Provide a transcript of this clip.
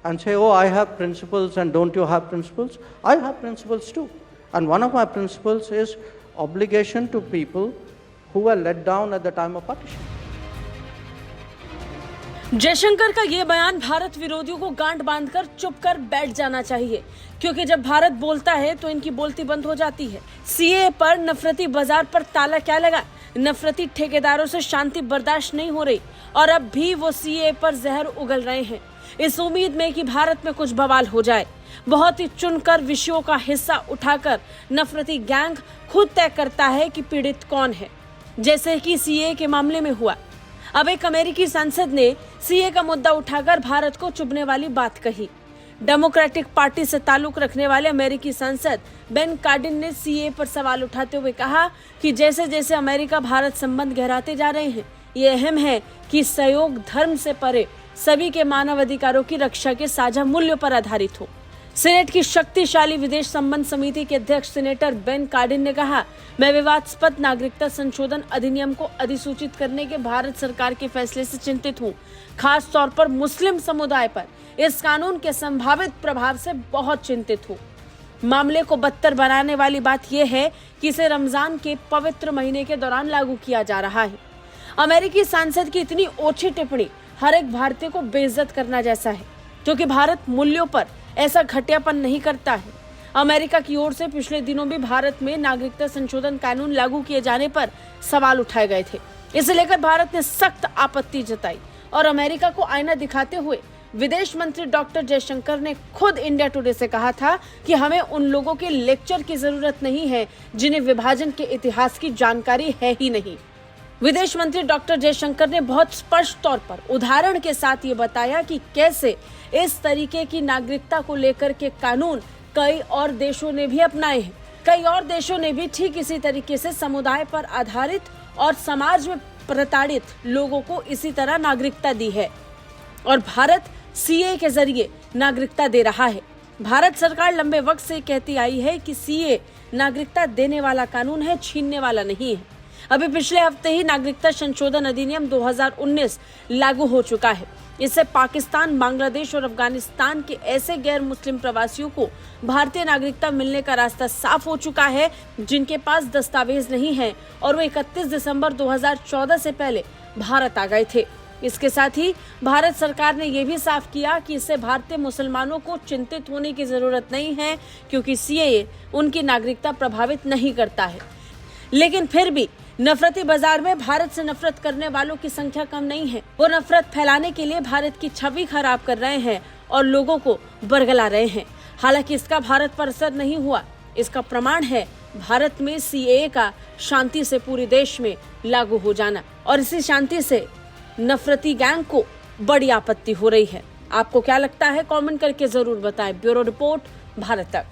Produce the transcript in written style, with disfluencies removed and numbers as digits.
and say, oh, I have principles and don't you have principles? I have principles too. And one of my principles is obligation to people who were let down at the time of partition. Jaishankar का ये बयान भारत विरोधियों को गांठ बांधकर चुप कर बैठ जाना चाहिए, क्योंकि जब भारत बोलता है तो इनकी बोलती बंद हो जाती है। सीए पर नफरती बाजार पर ताला क्या लगा? नफरती ठेकेदारों से शांति बर्दाश्त नहीं हो रही और अब भी वो सीए पर जहर उगल रहे हैं, इस उम्मीद में कि भारत में कुछ बवाल हो जाए। बहुत ही चुनकर विषयों का हिस्सा उठाकर नफरती गैंग खुद तय करता है कि पीड़ित कौन है, जैसे कि सीए के मामले में हुआ। अब एक अमेरिकी सांसद ने सीए का मुद्दा उठाकर भारत को चुभने वाली बात कही। डेमोक्रेटिक पार्टी से ताल्लुक रखने वाले अमेरिकी सांसद बेन कार्डिन ने सीए पर सवाल उठाते हुए कहा कि जैसे जैसे अमेरिका भारत संबंध गहराते जा रहे हैं, ये अहम है कि सहयोग धर्म से परे सभी के मानव अधिकारों की रक्षा के साझा मूल्यों पर आधारित हो। सीनेट की शक्तिशाली विदेश संबंध समिति के अध्यक्ष सीनेटर बेन कार्डिन ने कहा, मैं विवादास्पद नागरिकता संशोधन अधिनियम को अधिसूचित करने के भारत सरकार के फैसले से चिंतित हूँ, खास तौर पर मुस्लिम समुदाय पर इस कानून के संभावित प्रभाव से बहुत चिंतित हूँ। मामले को बदतर बनाने वाली बात यह है कि इसे रमजान के पवित्र महीने के दौरान लागू किया जा रहा है। अमेरिकी सांसद की इतनी ओछी टिप्पणी हर एक भारतीय को बेइज्जत करना जैसा है, क्योंकि भारत मूल्यों पर ऐसा घटियापन नहीं करता है। अमेरिका की ओर से पिछले दिनों भी भारत में नागरिकता संशोधन कानून लागू किए जाने पर सवाल उठाए गए थे। इसे लेकर भारत ने सख्त आपत्ति जताई और अमेरिका को आईना दिखाते हुए विदेश मंत्री डॉक्टर जयशंकर ने खुद इंडिया टुडे से कहा था कि हमें उन लोगों के लेक्चर की जरूरत नहीं है जिन्हें विभाजन के इतिहास की जानकारी है ही नहीं। विदेश मंत्री डॉक्टर जयशंकर ने बहुत स्पष्ट तौर पर उदाहरण के साथ ये बताया कि कैसे इस तरीके की नागरिकता को लेकर के कानून कई और देशों ने भी अपनाए हैं। कई और देशों ने भी ठीक इसी तरीके से समुदाय पर आधारित और समाज में प्रताड़ित लोगों को इसी तरह नागरिकता दी है और भारत सीए के जरिए नागरिकता दे रहा है। भारत सरकार लंबे वक्त से कहती आई है कि सीए नागरिकता देने वाला कानून है, छीनने वाला नहीं है। अभी पिछले हफ्ते ही नागरिकता संशोधन अधिनियम 2019 लागू हो चुका है। इससे पाकिस्तान, बांग्लादेश और अफगानिस्तान के ऐसे गैर मुस्लिम प्रवासियों को भारतीय नागरिकता मिलने का रास्ता साफ हो चुका है जिनके पास दस्तावेज नहीं है और वो 31 दिसंबर 2014 से पहले भारत आ गए थे। इसके साथ ही भारत सरकार ने यह भी साफ किया कि इससे भारतीय मुसलमानों को चिंतित होने की जरूरत नहीं है, क्योंकि सीएए उनकी नागरिकता प्रभावित नहीं करता है। लेकिन फिर भी नफरती बाजार में भारत से नफरत करने वालों की संख्या कम नहीं है। वो नफरत फैलाने के लिए भारत की छवि खराब कर रहे हैं और लोगों को बरगला रहे हैं। हालांकि इसका भारत पर असर नहीं हुआ। इसका प्रमाण है भारत में सीएए का शांति से पूरे देश में लागू हो जाना, और इसी शांति से नफरती गैंग को बड़ी आपत्ति हो रही है। आपको क्या लगता है? कमेंट करके जरूर बताएं। ब्यूरो रिपोर्ट, भारत तक।